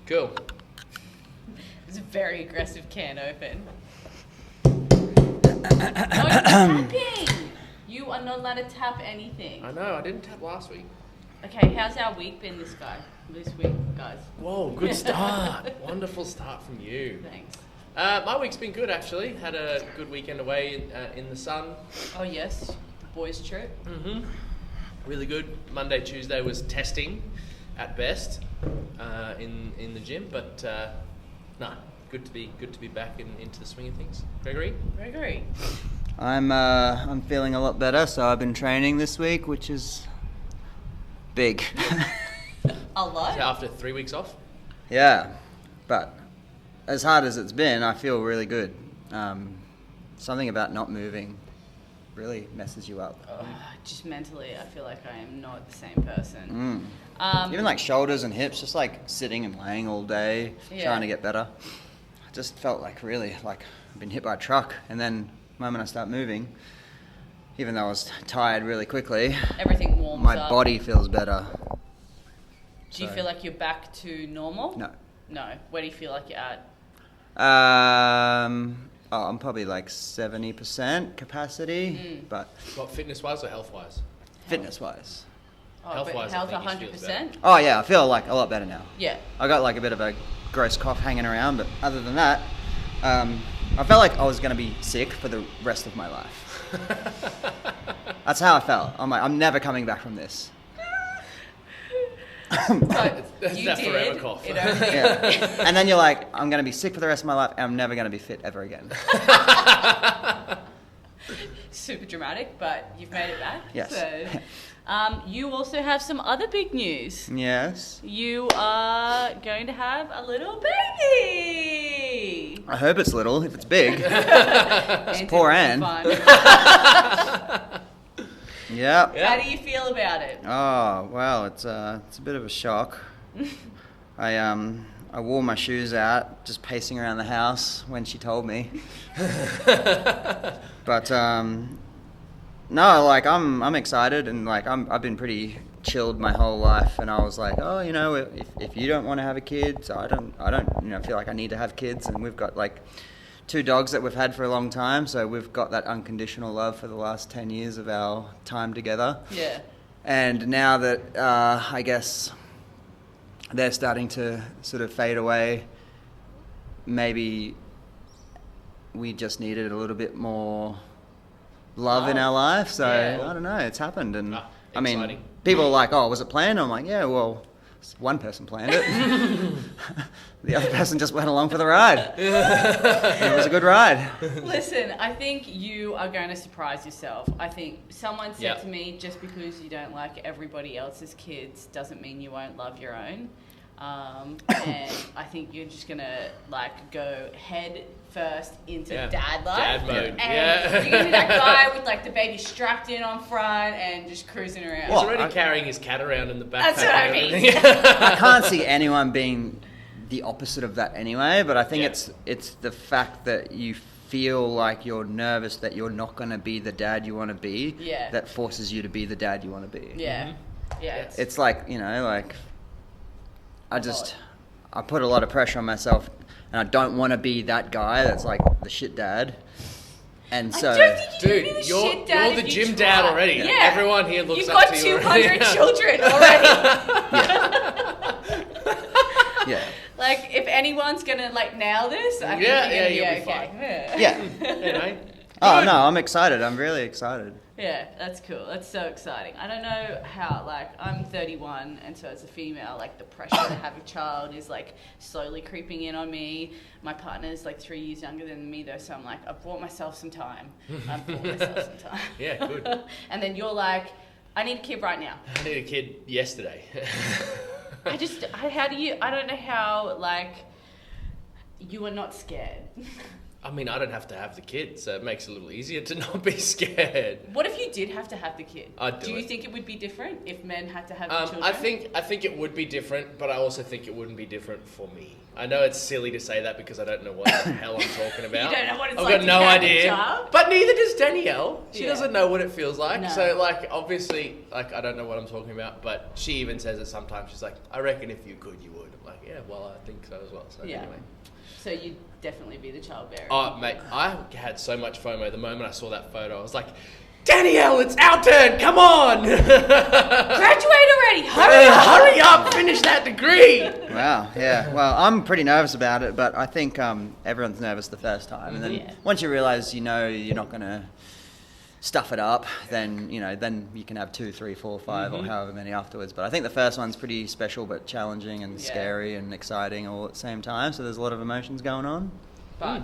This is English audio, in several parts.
Cool. It's a very aggressive can open. No, you're tapping! You are not allowed to tap anything. I know, I didn't tap last week. Okay, how's our week been this week, guys? Whoa, good start. Wonderful start from you. Thanks. My week's been good, actually. Had a good weekend away in the sun. Oh, yes. Boys' trip. Mm-hmm. Really good. Monday, Tuesday was testing at best in the gym, but no, good to be back into the swing of things. Gregory? I'm feeling a lot better, so I've been training this week, which is big. A lot? So after 3 weeks off? Yeah, but as hard as it's been, I feel really good. Something about not moving really messes you up. Just mentally, I feel like I am not the same person. Even like shoulders and hips, just like sitting and laying all day, trying to get better. I just felt like really like I've been hit by a truck, and then the moment I start moving, even though I was tired really quickly, everything warms my up. body feels better. Do you feel like you're back to normal? No. Where do you feel like you're at? I'm probably like 70% capacity, but... What, fitness-wise or health-wise? Fitness-wise. Oh, Health-wise, health I think 100%? Oh yeah, I feel like a lot better now. Yeah. I got like a bit of a gross cough hanging around, but other than that, I felt like I was going to be sick for the rest of my life. That's how I felt. I'm like, I'm never coming back from this. That's You that did. forever cough. Yeah. And then you're like, I'm going to be sick for the rest of my life, and I'm never going to be fit ever again. Super dramatic, but you've made it back. Yes. So, you also have some other big news. Yes. You are going to have a little baby. I hope it's little. If it's big, it's poor Anne. Yep. How do you feel about it? Oh well, it's a bit of a shock. I wore my shoes out just pacing around the house when she told me. But no, like I'm excited, and like I've been pretty chilled my whole life, and I was like, oh, you know, if you don't want to have a kid, so I don't feel like I need to have kids, and we've got like 2 dogs that we've had for a long time, so we've got that unconditional love for the last 10 years of our time together. Yeah. And now that I guess they're starting to sort of fade away, maybe we just needed a little bit more love in our life. So I don't know, it's happened. And I mean, people are like, oh, was it planned? I'm like, yeah, well, one person planned it. The other person just went along for the ride. And it was a good ride. Listen, I think you are going to surprise yourself. I think someone said to me, just because you don't like everybody else's kids doesn't mean you won't love your own. And I think you're just going to like go head first into dad life. Dad mode. And you're going to be that guy with like the baby strapped in on front and just cruising around. He's already carrying his cat around in the backpack. That's what I mean. I can't see anyone being the opposite of that anyway, but I think it's the fact that you feel like you're nervous that you're not going to be the dad you want to be that forces you to be the dad you want to be. Yeah. Yeah. It's like, you know, like I put a lot of pressure on myself, and I don't want to be that guy that's like the shit dad. And so, I don't think dude, be the you're shit dad the if gym you dad try. already. Yeah. Everyone here looks up to you. You've got 200 children already. yeah. Like, if anyone's gonna like nail this, I think you're gonna be okay. Yeah. Oh no, I'm excited. I'm really excited. Yeah, that's cool. That's so exciting. I don't know how, like, I'm 31, and so as a female, like, the pressure to have a child is, like, slowly creeping in on me. My partner's, like, 3 years younger than me, though, so I'm like, I've bought myself some time. Yeah, good. And then you're like, I need a kid right now. I need a kid yesterday. I don't know how, like, you are not scared. I mean, I don't have to have the kid, so it makes it a little easier to not be scared. What if you did have to have the kid? I'd do you it. think it would be different if men had to have the children? I think it would be different, but I also think it wouldn't be different for me. I know it's silly to say that because I don't know what the hell I'm talking about. You don't know what it's I've like got no to have a idea. child? But neither does Danielle. She Yeah. doesn't know what it feels like. No. So, like, obviously, like, I don't know what I'm talking about, but she even says it sometimes. She's like, I reckon if you could, you would. I'm like, yeah, well, I think so as well. So, Yeah. anyway. So you'd definitely be the childbearer. Oh, mate, I had so much FOMO the moment I saw that photo. I was like, Danielle, it's our turn. Come on. Graduate already. Hurry up. Hurry up. Finish that degree. Wow, yeah. Well, I'm pretty nervous about it, but I think everyone's nervous the first time. And then Yeah. once you realise, you're not going to stuff it up, then, then you can have 2, 3, 4, 5 or however many afterwards. But I think the first one's pretty special but challenging and scary and exciting all at the same time. So there's a lot of emotions going on. But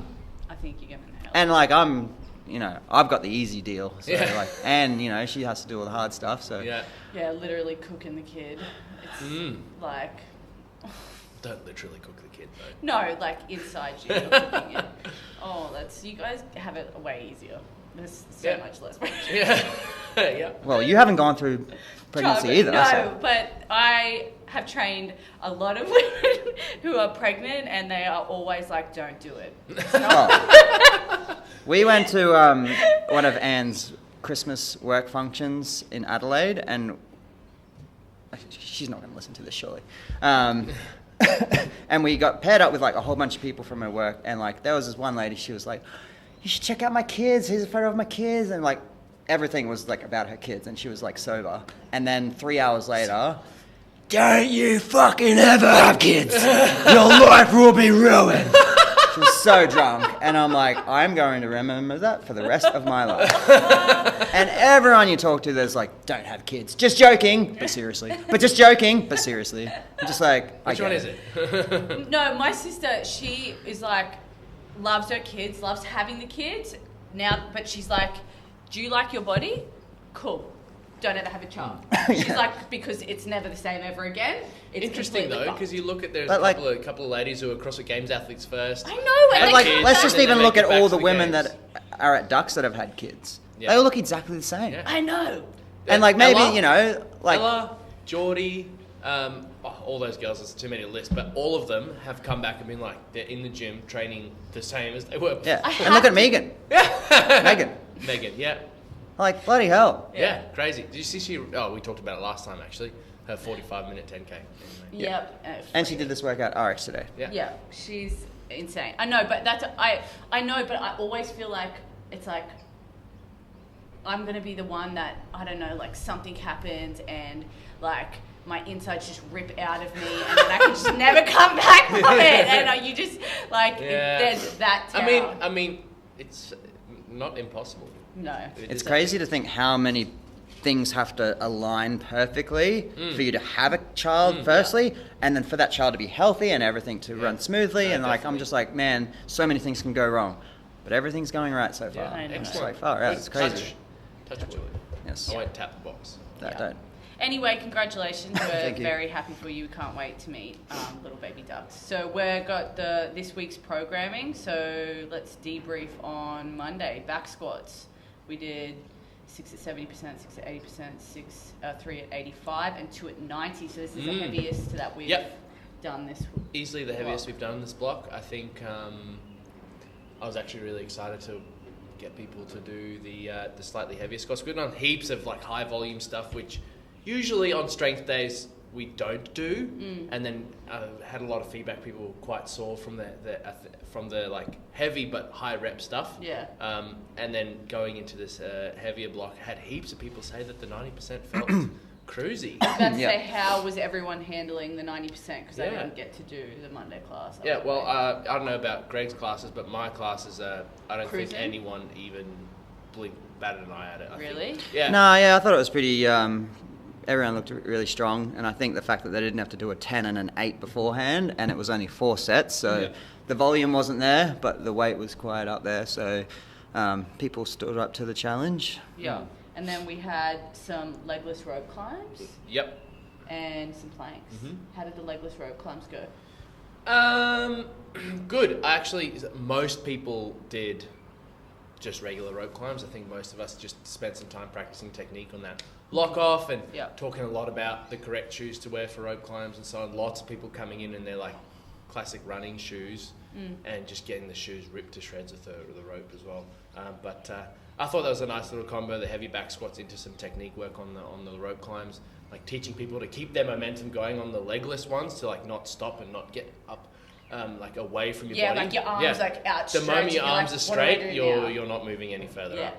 I think you're going to nail it. And like I've got the easy deal. So Yeah. and she has to do all the hard stuff. So Yeah. Yeah, literally cooking the kid. It's like... Don't literally cook the kid, though. No, like inside you. You're cooking it. Oh, you guys have it way easier. There's so much less pressure. Yeah. Yeah. Well, you haven't gone through pregnancy either. No, So. but I have trained a lot of women who are pregnant and they are always like, don't do it. Oh. We went to one of Anne's Christmas work functions in Adelaide, and she's not going to listen to this, surely. And we got paired up with like a whole bunch of people from her work, and like there was this one lady, she was like, you should check out my kids, here's a photo of my kids, and like everything was like about her kids, and she was like sober. And then 3 hours later, don't you fucking ever have kids, your life will be ruined. She was so drunk, and I'm like, I'm going to remember that for the rest of my life. And everyone you talk to, there's like, don't have kids. Just joking, but seriously. But just joking, but seriously. I'm just like, Which one is it? No, my sister, she is like, loves her kids, loves having the kids now, but she's like, do you like your body? Cool. Don't ever have a child. She's like, because it's never the same ever again. It's Interesting though, because you look at there's a couple of ladies who are CrossFit Games athletes first. I know, and But like, kids, let's just and then even they look make at it back all to the women games. that are at Dux that have had kids. Yeah. They all look exactly the same. Yeah. I know. And like maybe, Ella, like Ella, Geordie, all those girls, there's too many to list, but all of them have come back and been like, they're in the gym training the same as they were before. yeah. And look at Megan. Yeah. Megan, yeah. Like bloody hell. Yeah, crazy. Did you see we talked about it last time actually. Her 45-minute 10K. Anyway. Yep. And she did this workout RX today. Yeah. Yeah, she's insane. I know, but I know, but I always feel like it's like I'm gonna be the one that, I don't know, like something happens and like my insides just rip out of me and then I can just never come back from it. And you just like there's that terror. I mean, it's not impossible. No. It's crazy to think how many things have to align perfectly for you to have a child firstly, and then for that child to be healthy and everything to run smoothly. No, and like, definitely. I'm just like, man, so many things can go wrong, but everything's going right so far. Yeah, I know. It's excellent. like far out. It's crazy. Touch wood. Yes. I won't tap the box. That Yeah. don't. Anyway, congratulations. We're Thank you. very happy for you. Can't wait to meet little baby ducks. So we've got this week's programming. So let's debrief on Monday. Back squats. We did 6 at 70%, 6 at 80%, 3 at 85, and 2 at 90. So this is the heaviest that we've done this week. Easily the heaviest we've done in this block. I think I was actually really excited to get people to do the slightly heavier squats. We've done heaps of like high volume stuff, which usually on strength days we don't do, and then had a lot of feedback. People were quite sore from the like heavy but high rep stuff. Yeah. And then going into this heavier block, had heaps of people say that the 90% felt cruisy. I was about to say, how was everyone handling the 90%? Because I Yeah. didn't get to do the Monday class. Yeah, well, I don't know about Gregg's classes, but my classes, I don't Cruising? think anyone even batted an eye at it. I think. Really? Yeah. No, yeah, I thought it was pretty. Everyone looked really strong, and I think the fact that they didn't have to do a 10 and an 8 beforehand, and it was only 4 sets, so the volume wasn't there, but the weight was quite up there, so people stood up to the challenge. Yeah. And then we had some legless rope climbs Yep. and some planks. How did the legless rope climbs go? Good. Actually, most people did just regular rope climbs. I think most of us just spent some time practicing technique on that lock off and talking a lot about the correct shoes to wear for rope climbs and so on. Lots of people coming in they're like classic running shoes and just getting the shoes ripped to shreds with the rope as well. But I thought that was a nice little combo, the heavy back squats into some technique work on the rope climbs, like teaching people to keep their momentum going on the legless ones to like not stop and not get up like away from your body. Yeah, like your arms like out the straight. moment your arms like, are straight, you're you're not moving any further up.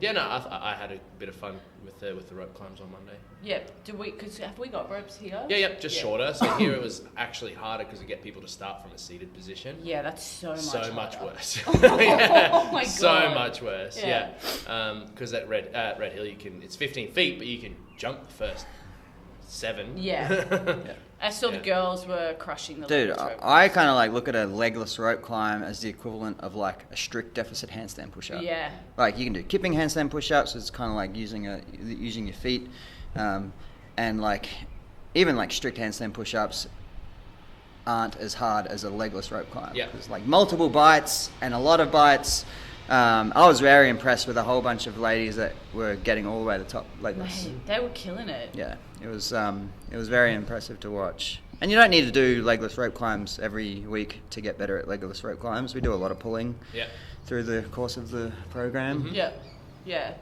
I had a bit of fun with the rope climbs on Monday. Yeah, because have we got ropes here? Yeah, just shorter. So here it was actually harder because we get people to start from a seated position. Yeah, that's so much worse. Oh my god, so much worse. Yeah, because at Red Hill it's 15 feet, but you can jump the first 7. Yeah. I saw the girls were crushing the Dude, legless rope. I kind of like look at a legless rope climb as the equivalent of like a strict deficit handstand push-up. Yeah. Like you can do kipping handstand push-ups. It's kind of like using your feet, and like even like strict handstand push-ups aren't as hard as a legless rope climb. Yeah. There's like multiple bites and a lot of bites. I was very impressed with a whole bunch of ladies that were getting all the way to the top legless. Mate, they were killing it. Yeah, it was very impressive to watch. And you don't need to do legless rope climbs every week to get better at legless rope climbs. We do a lot of pulling through the course of the program. Mm-hmm. Yeah.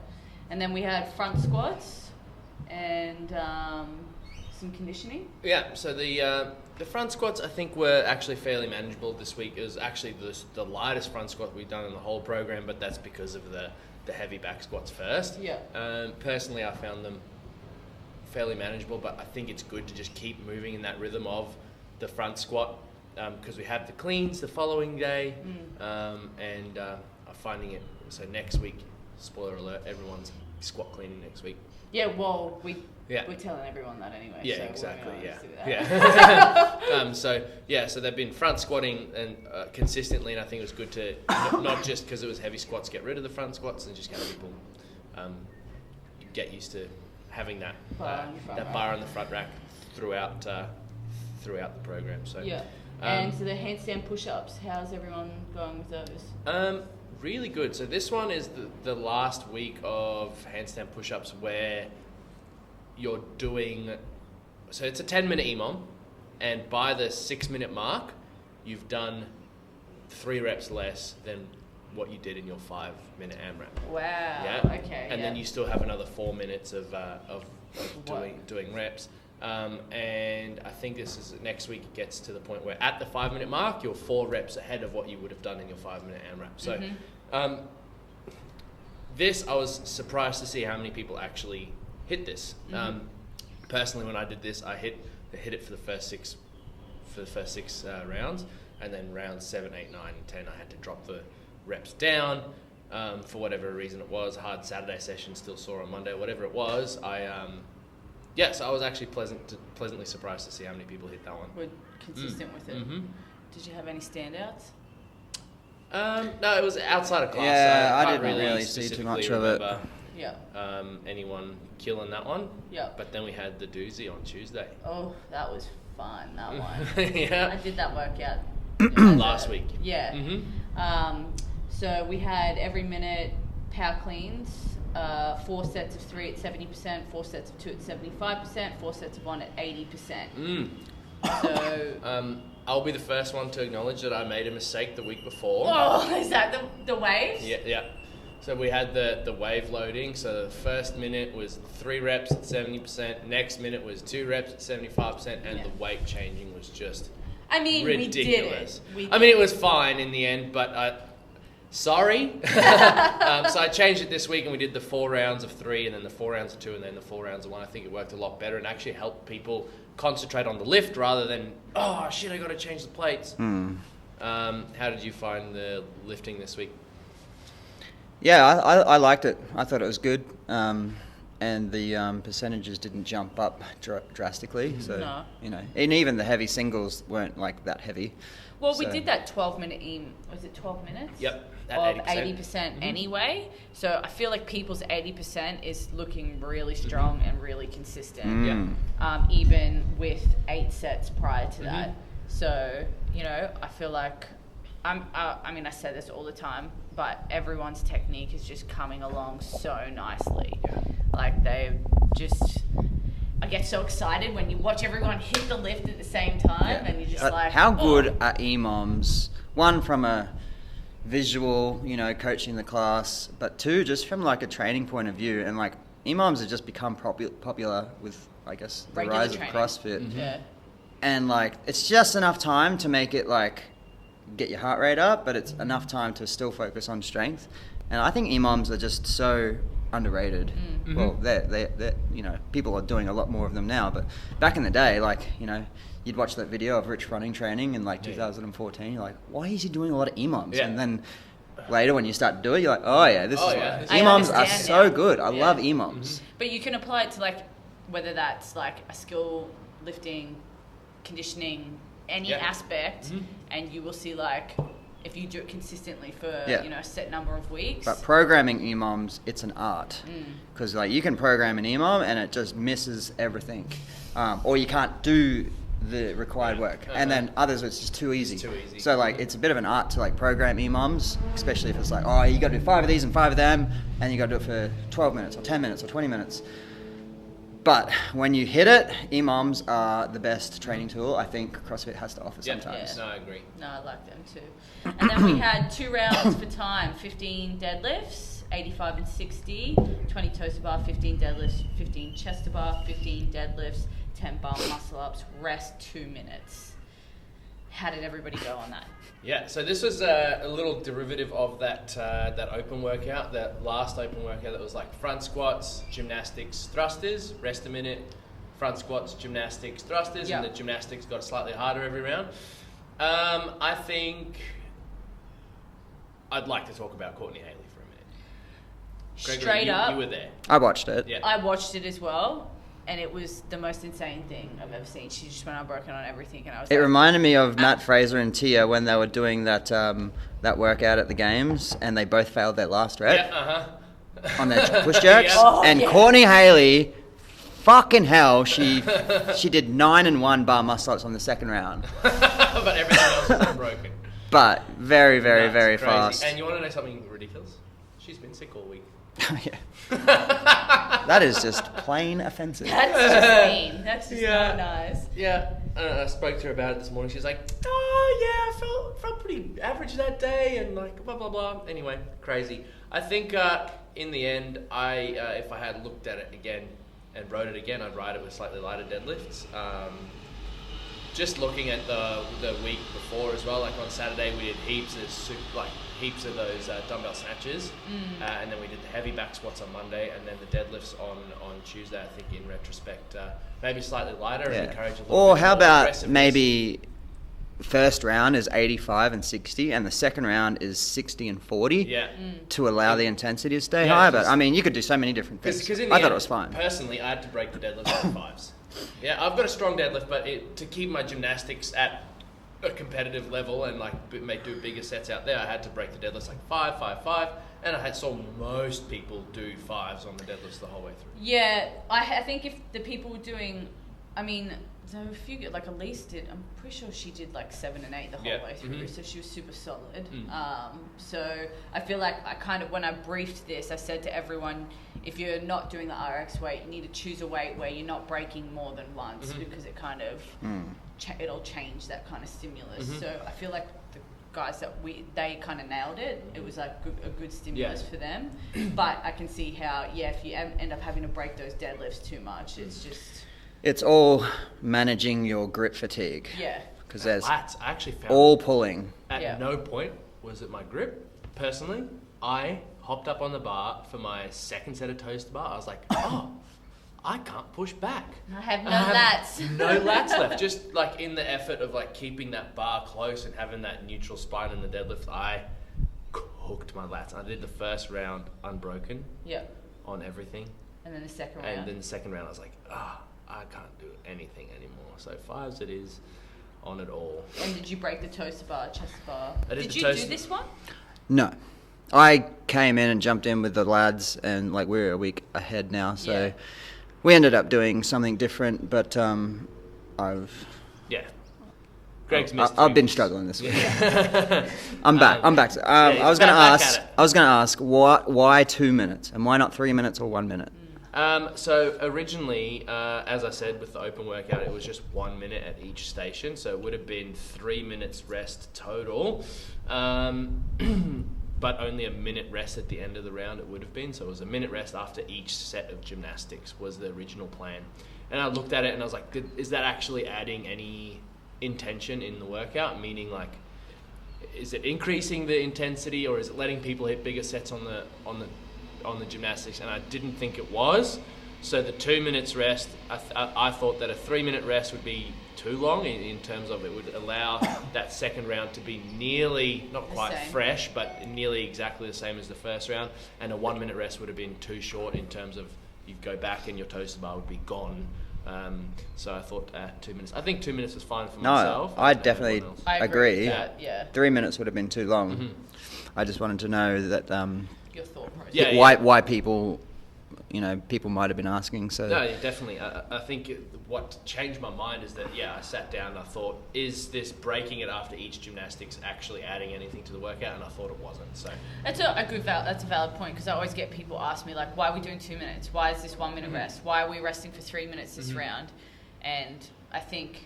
And then we had front squats and some conditioning. Yeah, so the front squats I think were actually fairly manageable this week. It was actually the lightest front squat we've done in the whole program, but that's because of the heavy back squats first. Yeah. Personally, I found them fairly manageable, but I think it's good to just keep moving in that rhythm of the front squat because we have the cleans the following day, and I'm finding it. So next week, spoiler alert, everyone's squat cleaning next week. Yeah, well, we're telling everyone that anyway. Yeah, so exactly. Yeah. So they've been front squatting and consistently, and I think it was good to not just because it was heavy squats, get rid of the front squats and just kind of people get used to having that bar on the front rack throughout the program. So and so the handstand push-ups, how's everyone going with those? Really good. So this one is the last week of handstand push-ups where you're doing, so it's a 10-minute EMOM, and by the 6-minute mark, you've done 3 reps less than what you did in your 5-minute AMRAP. Wow. Yeah. Okay. And then you still have another 4 minutes of doing reps. And I think this is next week. It gets to the point where at the 5-minute mark, you're 4 reps ahead of what you would have done in your 5-minute AMRAP. So, this I was surprised to see how many people actually hit this. Personally, when I did this, I hit it for the first six rounds, and then rounds 7, 8, 9, and 10, I had to drop the reps down for whatever reason it was. Hard Saturday session, still sore on Monday, whatever it was. So I was actually pleasantly surprised to see how many people hit that one. We're consistent with it. Mm-hmm. Did you have any standouts? No, it was outside of class. Yeah, so I didn't really see too much of it. Yeah. Anyone killing that one? Yeah. But then we had the doozy on Tuesday. Oh, that was fun, that one. Yeah. I did that workout last week. Yeah. Mm-hmm. So we had every minute power cleans, 4 sets of 3 at 70%, 4 sets of 2 at 75%, 4 sets of 1 at 80%. So I'll be the first one to acknowledge that I made a mistake the week before. Oh, is that the waves? Yeah. So we had the wave loading. So the first minute was 3 reps at 70%. Next minute was 2 reps at 75%, and the weight changing was just ridiculous. We did it. I mean, it was fine in the end, but sorry. So I changed it this week, and we did the 4 rounds of 3, and then the 4 rounds of 2, and then the 4 rounds of 1. I think it worked a lot better and actually helped people concentrate on the lift rather than, oh shit, I got to change the plates. How did you find the lifting this week? Yeah, I liked it. I thought it was good, and the percentages didn't jump up drastically. So and even the heavy singles weren't like that heavy. Well, we did that 12-minute was it 12 minutes? Yep. of 80% anyway. So I feel like people's 80% is looking really strong and really consistent. Even with 8 sets prior to that. So, you know, I feel like I mean, I say this all the time, but everyone's technique is just coming along so nicely. Like they just, I get so excited when you watch everyone hit the lift at the same time, and you're just like, how good are EMOMs? One, from a visual, you know, coaching the class, but two, just from like a training point of view. And like EMOMs have just become popular with, I guess, the regular rise training. of CrossFit. Yeah. And like, it's just enough time to make it like get your heart rate up, but it's enough time to still focus on strength. And I think EMOMs are just so underrated. Well, they're you know, people are doing a lot more of them now, but back in the day, like, you know, you'd watch that video of Rich running training in like 2014, you're like, why is he doing a lot of EMOMs? And then later when you start to do it, you're like, oh yeah, this is why. EMOMs are so good. I love EMOMs. But you can apply it to like, whether that's like a skill, lifting, conditioning, any aspect, and you will see like, if you do it consistently for you know, a set number of weeks. But programming EMOMs, it's an art, because like you can program an EMOM and it just misses everything, or you can't do the required work, and then others it's just too easy. So like it's a bit of an art to like program EMOMs, especially if it's like, oh, you got to do 5 of these and 5 of them, and you got to do it for 12 minutes or 10 minutes or 20 minutes. But when you hit it, EMOMs are the best training tool I think CrossFit has to offer sometimes. No, I agree. No, I like them too. And then we had 2 rounds for time, 15 deadlifts, 85 and 60, 20 toes to bar, 15 deadlifts, 15 chest to bar, 15 deadlifts, 10 bar muscle ups, rest 2 minutes. How did everybody go on that? Yeah, so this was a little derivative of that open workout, that last open workout that was like front squats, gymnastics, thrusters, rest a minute, front squats, gymnastics, thrusters, and the gymnastics got slightly harder every round. I think I'd like to talk about Courtney Haley for a minute. Gregg, Straight up. You were there. I watched it. Yeah. I watched it as well. And it was the most insane thing I've ever seen. She just went unbroken on everything, and I was. It reminded me of Matt Fraser and Tia when they were doing that workout at the games, and they both failed their last rep on their push jerks. Courtney Haley, fucking hell, she did 9 and 1 bar muscle ups on the second round. But everything else was unbroken. But very, very, very crazy. fast. And you want to know something ridiculous? She's been sick all week. That is just plain offensive. That's just mean. That's just not nice. Yeah, I spoke to her about it this morning. She's like, oh yeah, I felt pretty average that day, and like blah blah blah. Anyway, crazy. I think in the end, if I had looked at it again and wrote it again, I'd write it with slightly lighter deadlifts. Just looking at the week before as well, like on Saturday we did heaps of those dumbbell snatches, and then we did the heavy back squats on Monday, and then the deadlifts on Tuesday. I think in retrospect, maybe slightly lighter and encourage a little or bit how more about aggressiveness. maybe first round is 85 and 60, and the second round is 60 and 40 to allow the intensity to stay high. But I mean, you could do so many different things. I thought it was fine. Personally, I had to break the deadlift at 5s. Yeah, I've got a strong deadlift, but to keep my gymnastics at a competitive level and like do bigger sets out there, I had to break the deadlifts like 5, 5, 5, and I saw most people do 5s on the deadlifts the whole way through. Yeah, I think if the people were doing, I mean, there were a few, like Elise did, I'm pretty sure she did like 7 and 8 the whole way through, so she was super solid. So I feel like I kind of, when I briefed this, I said to everyone, if you're not doing the RX weight, you need to choose a weight where you're not breaking more than once, because it kind of, it'll change that kind of stimulus. So I feel like the guys they kind of nailed it. It was like a good stimulus for them. But I can see how, if you end up having to break those deadlifts too much, it's just... It's all managing your grip fatigue. Yeah. Because there's lats, I actually found all pulling. At no point was it my grip. Personally, I hopped up on the bar for my second set of toes to bar. I was like, I can't push back. I have no lats. No lats left. Just like in the effort of like keeping that bar close and having that neutral spine in the deadlift, I cooked my lats. I did the first round unbroken. On everything. And then the second round. And then the second round, I was like, I can't do anything anymore. So 5s it is on it all. And did you break the toes to bar, chest to bar? I did you do this one? No. I came in and jumped in with the lads, and like we're a week ahead now, so Yeah. we ended up doing something different. But Gregg's missed. I've been struggling this week. Yeah. I'm back. I was going to back at it. ask why 2 minutes and why not 3 minutes or 1 minute? So originally, as I said, with the open workout, it was just 1 minute at each station, so it would have been 3 minutes rest total, but only a minute rest at the end of the round it would have been, so it was a minute rest after each set of gymnastics was the original plan. And I looked at it and I was like, is that actually adding any intention in the workout? Meaning, like, is it increasing the intensity, or is it letting people hit bigger sets on the gymnastics? And I didn't think it was. So the 2 minutes rest, I thought that a 3 minute rest would be too long in terms of it would allow that second round to be nearly, not quite fresh, but nearly exactly the same as the first round. And a 1 minute rest would have been too short in terms of you go back and your toaster bar would be gone. So I thought 2 minutes. I think 2 minutes is fine for myself. I definitely agree. Yeah. 3 minutes would have been too long. Mm-hmm. I just wanted to know that Your thought process. why people might have been asking. So no, yeah, definitely. I think what changed my mind is that I sat down and I thought, is this breaking it after each gymnastics actually adding anything to the workout? And I thought it wasn't. So That's a valid point, because I always get people ask me, like, why are we doing 2 minutes? Why is this 1 minute rest? Why are we resting for 3 minutes this round? And I think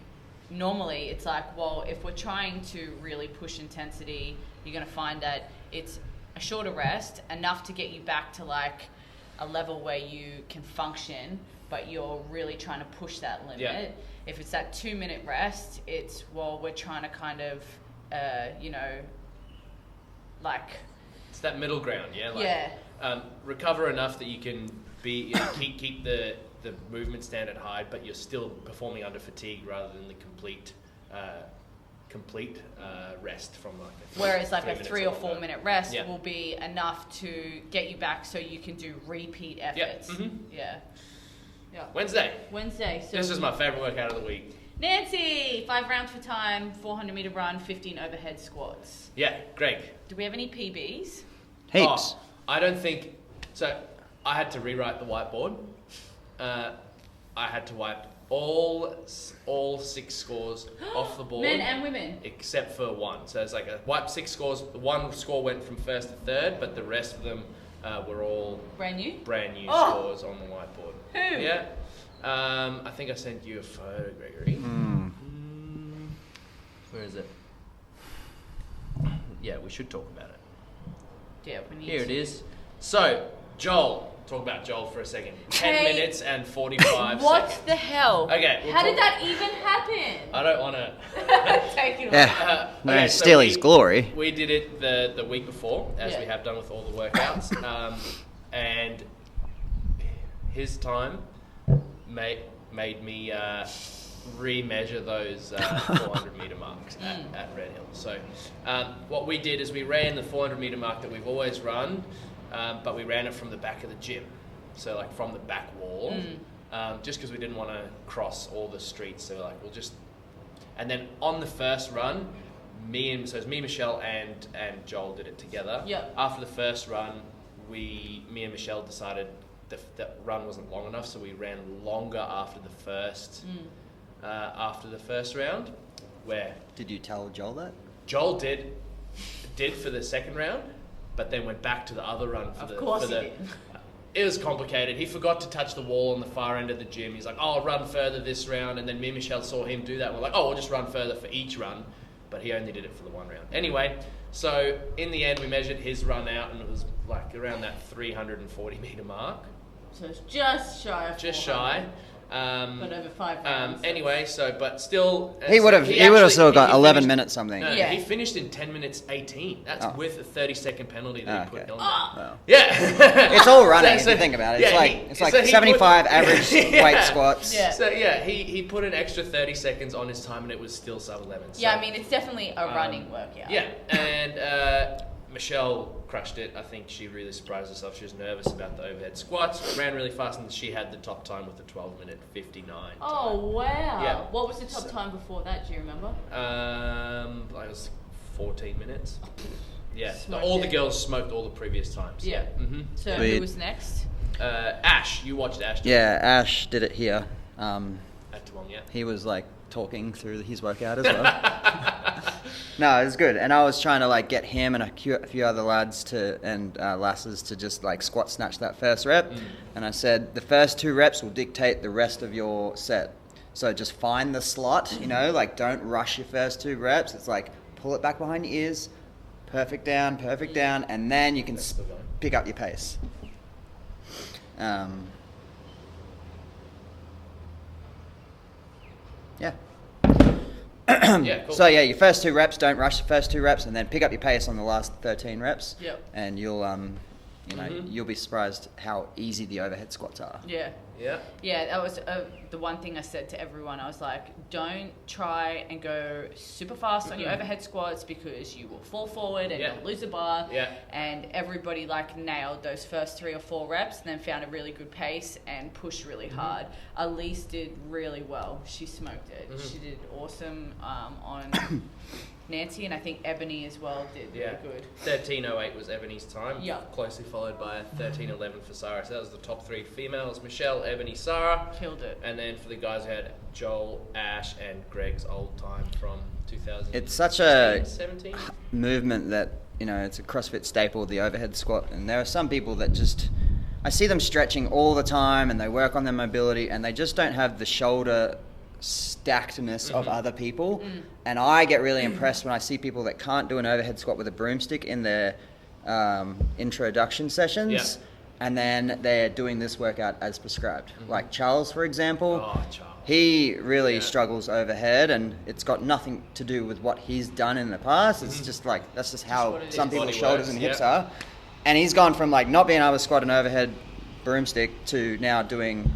normally it's like, well, if we're trying to really push intensity, you're going to find that it's a shorter rest, enough to get you back to like a level where you can function, but you're really trying to push that limit. Yeah. If it's that 2 minute rest, it's, well, we're trying to kind of, like... it's that middle ground, yeah? Like, recover enough that you can be keep the movement standard high, but you're still performing under fatigue rather than the complete rest from like a whereas like a 3 3 or 4 minute rest Yeah. will be enough to get you back so you can do repeat efforts. Yeah. Wednesday. So This is my favourite workout of the week. Nancy, 5 rounds for time, 400 meter run, 15 overhead squats. Yeah, Gregg. Do we have any PBs? heaps. I don't think so. I had to rewrite the whiteboard. I had to wipe all 6 scores off the board. Men and women. Except for one. So it's like a wipe 6 scores. One score went from first to third, but the rest of them were all Brand new scores on the whiteboard. Who? Yeah. I think I sent you a photo, Gregory. Where is it? Yeah, we should talk about it. Yeah, we need Here to. it is. So, Joel. Talk about Joel for a second. 10 minutes and 45 What seconds. the hell? Okay. How did that even happen? I don't want to... Take it away. Yeah, no, okay, steal his glory. We did it the week before, as Yeah. we have done with all the workouts. And his time made me remeasure those 400 meter marks at Red Hill. So what we did is we ran the 400 meter mark that we've always run, but we ran it from the back of the gym. So like from the back wall, just because we didn't want to cross all the streets. So like we'll just... And then on the first run, me, Michelle, and Joel did it together. Yep. After the first run, me and Michelle decided that run wasn't long enough, so we ran longer after the first round. Where Did you tell Joel that? Joel did for the second round, but then went back to the other run for the. Of course for the, he did. It was complicated. He forgot to touch the wall on the far end of the gym. He's like, "Oh, I'll run further this round," and then me and Michelle saw him do that. We're like, "Oh, we'll just run further for each run," but he only did it for the one round. Anyway, so in the end, we measured his run out, and it was like around that 340 meter mark. So it's just shy of Just 400, shy. but over 5 rounds. Anyway, but still... He would have still got 11 finished- minutes something. No, Yeah. he finished in 10 minutes 18. That's with a 30-second penalty that he put okay. on. Well, Yeah. it's all running So- if you think about it. yeah, It's like so he 75 put- average Yeah. weight squats. Yeah. So yeah, he put an extra 30 seconds on his time and it was still sub 11. So, Yeah, I mean, it's definitely a running workout. yeah, and Michelle crushed it. I think she really surprised herself. She was nervous about the overhead squats. Ran really fast, and she had the top time with the 12-minute 59. Oh, wow. Yeah. What was the top time before that? Do you remember? It was 14 minutes. Yeah, Smoked all the it. girls smoked all the previous times. Yeah. Mm-hmm. So Sweet. who was next? Ash, you watched Ash. Yeah, Ash did it here. At Toowong, yeah. He was like talking through his workout as well. No, it was good. And I was trying to like get him and a few other lads and lasses to just like squat snatch that first rep. And I said the first 2 reps will dictate the rest of your set. So just find the slot, like don't rush your first 2 reps. It's like pull it back behind your ears, perfect down, and then you can pick up your pace. Yeah. Yeah, cool. So yeah, your first 2 reps, don't rush the first 2 reps, and then pick up your pace on the last 13 reps. Yep. And you'll you'll be surprised how easy the overhead squats are. Yeah. Yeah. Yeah, that was the one thing I said to everyone. I was like, don't try and go super fast on your overhead squats because you will fall forward and you'll lose the bar. Yeah. And everybody like nailed those first 3 or 4 reps and then found a really good pace and pushed really hard. Elise did really well. She smoked it. She did awesome on Nancy, and I think Ebony as well did really good. 13:08 was Ebony's time. Yeah. Closely followed by 13:11 for Sarah. So that was the top 3 females: Michelle, Ebony, Sarah. Killed it. And then for the guys, we had Joel, Ash, and Gregg's old time from 2000. It's such a 17. movement that it's a CrossFit staple, the overhead squat, and there are some people that just I see them stretching all the time and they work on their mobility and they just don't have the shoulder stackedness of other people. And I get really impressed when I see people that can't do an overhead squat with a broomstick in their introduction sessions, and then they're doing this workout as prescribed. Like Charles, for example. Oh, Charles. He really struggles overhead, and it's got nothing to do with what he's done in the past. It's just like that's just how some people's Body shoulders works, and hips are. And he's gone from like not being able to squat an overhead broomstick to now doing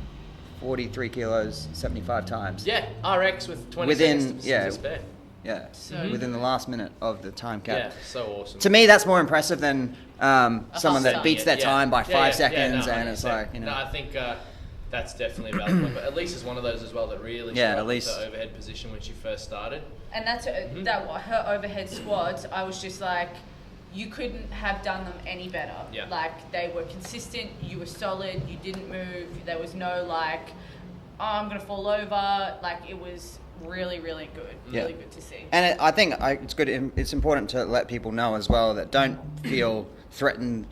43 kilos 75 times. Yeah, RX with 20 Within- seconds to yeah. spare. Yeah, So- within the last minute of the time cap. Yeah, so awesome. To me, that's more impressive than someone that hustle. beats their time by 5 seconds, no, and it's 100%. like, No, I think that's definitely a valid point. But Elise is one of those as well that really struggled with Elise. the overhead position when she first started. And that's her overhead squats. I was just like, you couldn't have done them any better. Yeah. Like they were consistent. You were solid. You didn't move. There was no like, oh, I'm gonna fall over. Like it was really, really good. Really good to see. And I think it's good. It's important to let people know as well that don't feel threatened.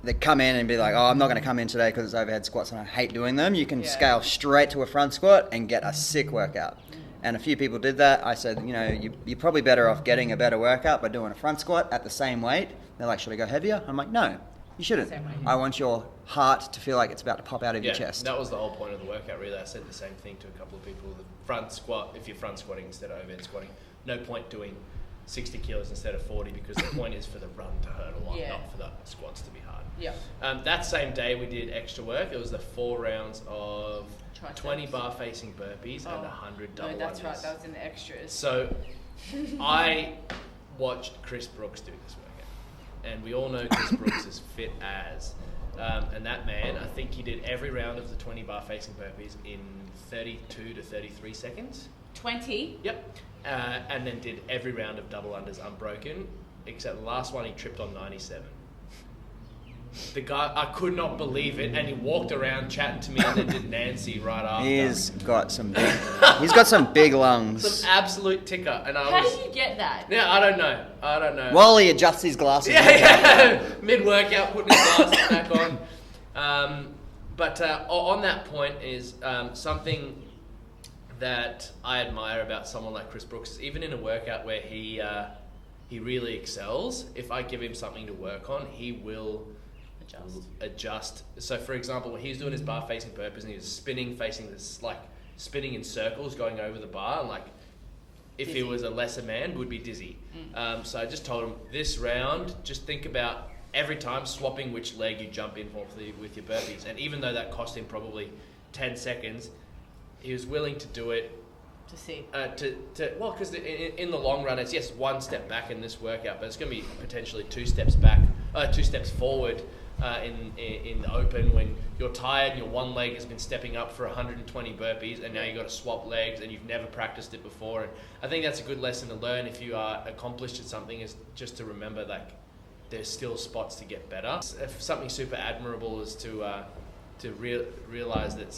They come in and be like, oh, I'm not going to come in today because it's overhead squats and I hate doing them. You can scale straight to a front squat and get a sick workout. And a few people did that. I said, you're probably better off getting a better workout by doing a front squat at the same weight. They're like, should I go heavier? I'm like, no, you shouldn't. Same weight. I want your heart to feel like it's about to pop out of your chest. That was the whole point of the workout, really. I said the same thing to a couple of people. The front squat, if you're front squatting instead of overhead squatting, no point doing 60 kilos instead of 40 because the point is for the run to hurt a lot, not for the squats to be hard. Yeah. That same day we did extra work. It was the 4 rounds of Triceps. 20 bar facing burpees and 100 double No, that's unders. right. That was in the extras. So I watched Chris Brooks do this workout, and we all know Chris Brooks is fit as. And that man, I think he did every round of the 20 bar facing burpees in 32 to 33 seconds. 20. Yep. And then did every round of double unders unbroken, except the last one he tripped on 97. The guy, I could not believe it, and he walked around chatting to me and then did Nancy right after. He's got some big lungs. Some absolute ticker. And How did you get that? Yeah, I don't know. While he adjusts his glasses. Mid-workout, putting his glasses back on. But on that point is something that I admire about someone like Chris Brooks is even in a workout where he really excels, if I give him something to work on, he will adjust. So for example, when he was doing his bar facing burpees and he was spinning spinning in circles going over the bar, and like if he was a lesser man would be dizzy. So I just told him this round, just think about every time swapping which leg you jump in for with your burpees. And even though that cost him probably 10 seconds, he was willing to do it to see. Because in the long run, it's 1 step back in this workout, but it's going to be potentially 2 steps back, 2 steps forward in the open when you're tired and your one leg has been stepping up for 120 burpees and now you've got to swap legs and you've never practiced it before. And I think that's a good lesson to learn if you are accomplished at something, is just to remember like there's still spots to get better. If something super admirable is to realize that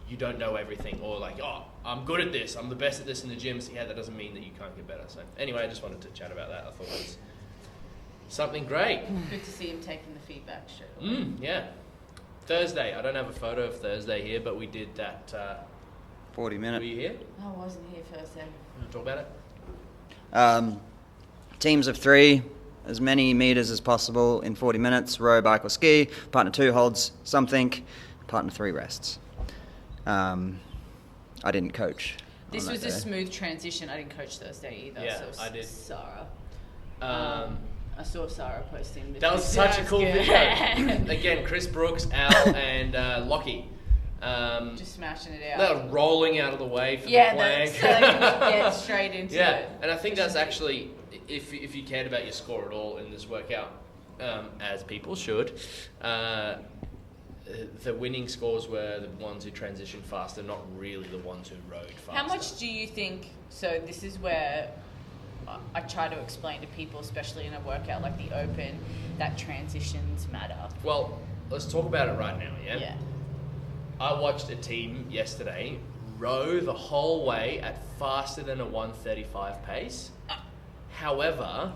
you don't know everything, or like, oh, I'm good at this, I'm the best at this in the gym. So yeah, that doesn't mean that you can't get better. So anyway, I just wanted to chat about that. I thought it was something great. Good to see him taking the feedback straight away. Yeah. Thursday, I don't have a photo of Thursday here, but we did that 40 minutes. Were you here? I wasn't here Thursday. You want to talk about it? Teams of 3, as many meters as possible in 40 minutes, row, bike or ski. Partner 2 holds something, partner 3 rests. I didn't coach. This was a smooth transition. I didn't coach Thursday either. Yeah, so I did. Sarah. I saw Sarah posting. That was such a cool video. Again, Chris Brooks, Al, and Lockie. Just smashing it out. They're rolling out of the way for the plank. So they can get straight into it. Yeah, and I think that's actually, if you cared about your score at all in this workout, as people should, the winning scores were the ones who transitioned faster, not really the ones who rode faster. How much do you think, so this is where I try to explain to people, especially in a workout like the open, that transitions matter? Well, let's talk about it right now, yeah? Yeah. I watched a team yesterday row the whole way at faster than a 1:35 pace. However,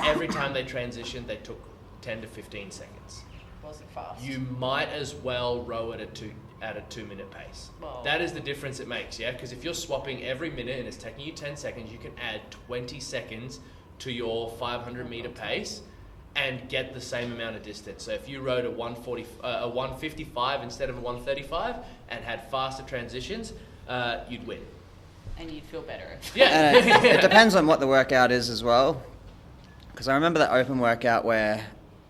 every time they transitioned, they took 10 to 15 seconds. Wasn't fast. You might as well row it at a 2-minute pace. Well, that is the difference it makes, yeah? Because if you're swapping every minute and it's taking you 10 seconds, you can add 20 seconds to your 500 meter pace and get the same amount of distance. So if you rode a 155 instead of a 135 and had faster transitions, you'd win. And you'd feel better. Yeah. It depends on what the workout is as well. Because I remember that open workout where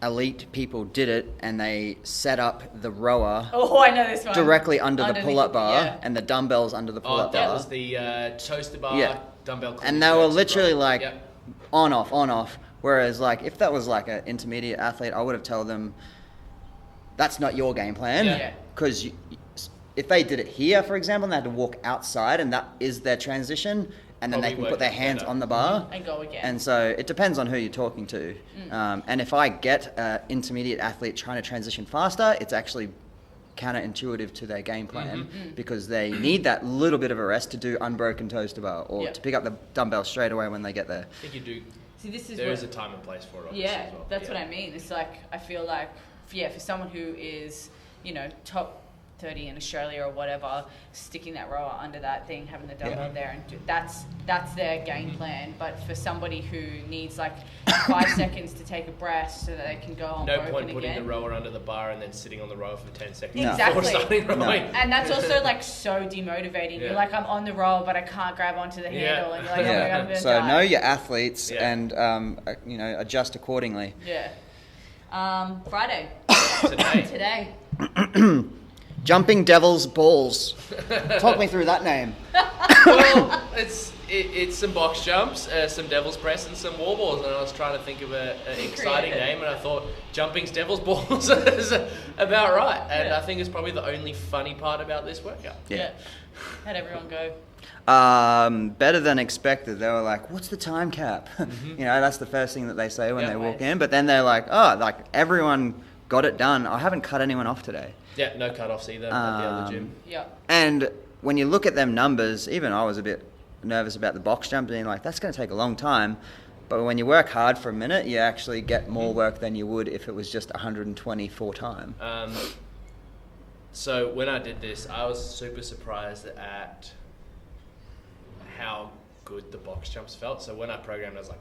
elite people did it and they set up the rower I know this one. directly under the pull-up bar, yeah. and the dumbbells under the pull-up bar. That was the toaster bar, dumbbell. And they were literally like on, off. Whereas like if that was like an intermediate athlete, I would have told them that's not your game plan. Because if they did it here, for example, and they had to walk outside and that is their transition, and then they can put their hands on the bar and go again. And so it depends on who you're talking to. And if I get an intermediate athlete trying to transition faster, it's actually counterintuitive to their game plan because they need that little bit of a rest to do unbroken toaster bar or to pick up the dumbbell straight away when they get there. I think you do. See, there is a time and place for it. Yeah, as well. that's what I mean. It's like, I feel like, for someone who is, top 30 in Australia or whatever, sticking that rower under that thing, having the dumbbell there, and that's their game plan. But for somebody who needs like 5 seconds to take a breath so that they can go on no broken point putting again. the rower under the bar and then sitting on the rower for 10 seconds Exactly. before starting rowing. And that's also like so demotivating. You're like, I'm on the rower, but I can't grab onto the handle, and you're like, oh my God, I'm gonna so die. know your athletes and adjust accordingly. Friday. Today. Jumping Devil's Balls. Talk me through that name. Well, it's some box jumps, some devil's press, and some wall balls. And I was trying to think of an exciting name, and I thought Jumping's Devil's Balls is about right. And I think it's probably the only funny part about this workout. How'd everyone go? Better than expected. They were like, what's the time cap? That's the first thing that they say when they walk in. But then they're like, everyone got it done. I haven't cut anyone off today. Yeah, no cut-offs either at the other gym. Yeah. And when you look at them numbers, even I was a bit nervous about the box jump, being like, that's going to take a long time. But when you work hard for a minute, you actually get more work than you would if it was just 124 time. So when I did this, I was super surprised at how good the box jumps felt. So when I programmed, I was like,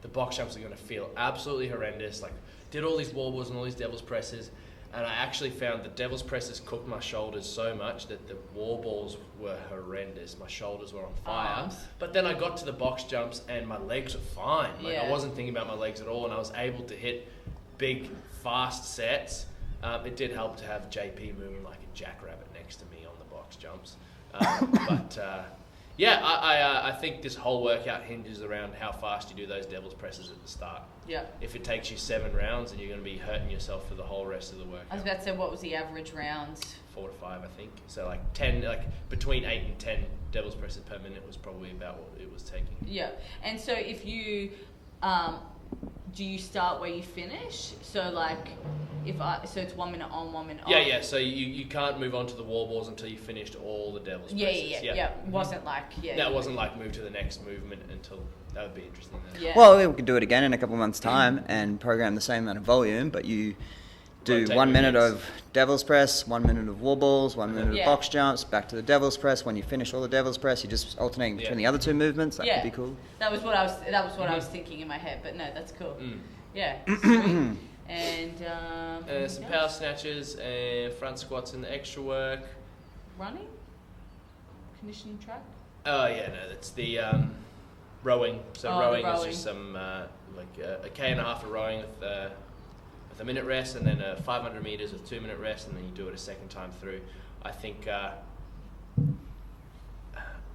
the box jumps are going to feel absolutely horrendous. Like, did all these wall balls and all these devil's presses. And I actually found the devil's presses cooked my shoulders so much that the wall balls were horrendous. My shoulders were on fire. But then I got to the box jumps and my legs were fine. I wasn't thinking about my legs at all, and I was able to hit big, fast sets. It did help to have JP moving like a jackrabbit next to me on the box jumps. But Yeah, I think this whole workout hinges around how fast you do those devil's presses at the start. Yeah. If it takes you 7 rounds, then you're going to be hurting yourself for the whole rest of the workout. I was about to say, what was the average rounds? 4 to 5, I think. So like 10, like between 8 and 10 devil's presses per minute was probably about what it was taking. Yeah. And so if you, do you start where you finish? So like, so it's 1 minute on, 1 minute off. Yeah. So you can't move on to the wall balls until you finished all the devil's presses. Yeah. Wasn't like, That wasn't like move to the next movement until, that would be interesting then. Yeah. Well, we could do it again in a couple of months' time and program the same amount of volume, but you do Rotate 1 minute movements. of devil's press, 1 minute of wall balls, 1 minute Yeah. of box jumps, back to the devil's press. When you finish all the devil's press, you just alternating between the other 2 movements. That could be cool. That was what I was thinking in my head, but no, that's cool. Mm. Yeah. Sweet. And Some power snatches and front squats and the extra work. running, conditioning track. Oh yeah, no, that's the rowing. So rowing is just some like a K&a-half of rowing with a minute rest, and then 500 meters with 2 minute rest, and then you do it a second time through. I think I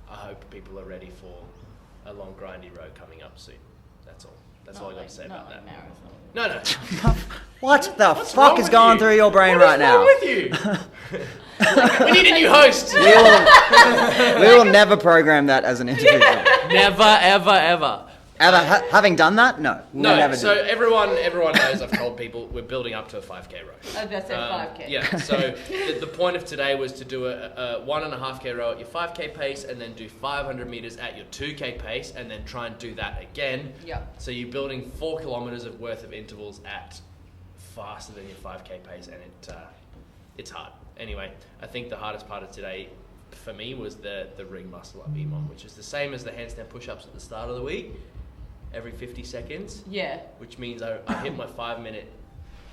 hope people are ready for a long grindy row coming up soon. That's all. That's all I got to say about that. Marathon. No. What the What's fuck wrong is with going you? through your brain What right is now? wrong with you? We need a new host. We will never program that as an individual. Never, ever. Having done that, no. We'll No, never so do it. everyone knows, I've told people, we're building up to a 5K row. Oh, that's a 5K. Yeah, so the point of today was to do a 1.5K row at your 5K pace, and then do 500 meters at your 2K pace, and then try and do that again. Yeah. So you're building 4 kilometers of worth of intervals at faster than your 5K pace, and it's hard. Anyway, I think the hardest part of today for me was the ring muscle up EMOM, which is the same as the handstand push-ups at the start of the week, every 50 seconds. Yeah. Which means I hit my 5 minute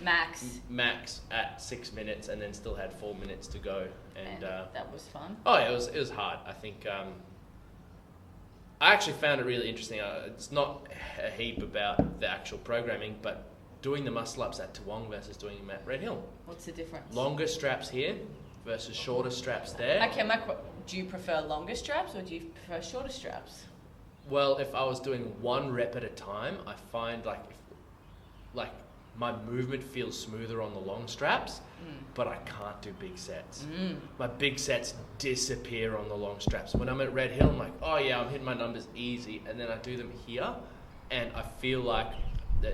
max at 6 minutes, and then still had 4 minutes to go. And that was fun. Oh yeah, it was hard. I think I actually found it really interesting. It's not a heap about the actual programming, but doing the muscle ups at Toowong versus doing them at Red Hill. What's the difference? Longer straps here versus shorter straps there. Okay, do you prefer longer straps or do you prefer shorter straps? Well, if I was doing 1 rep at a time, I find like my movement feels smoother on the long straps, but I can't do big sets. My big sets disappear on the long straps. When I'm at Red Hill, I'm like, oh yeah, I'm hitting my numbers easy, and then I do them here, and I feel like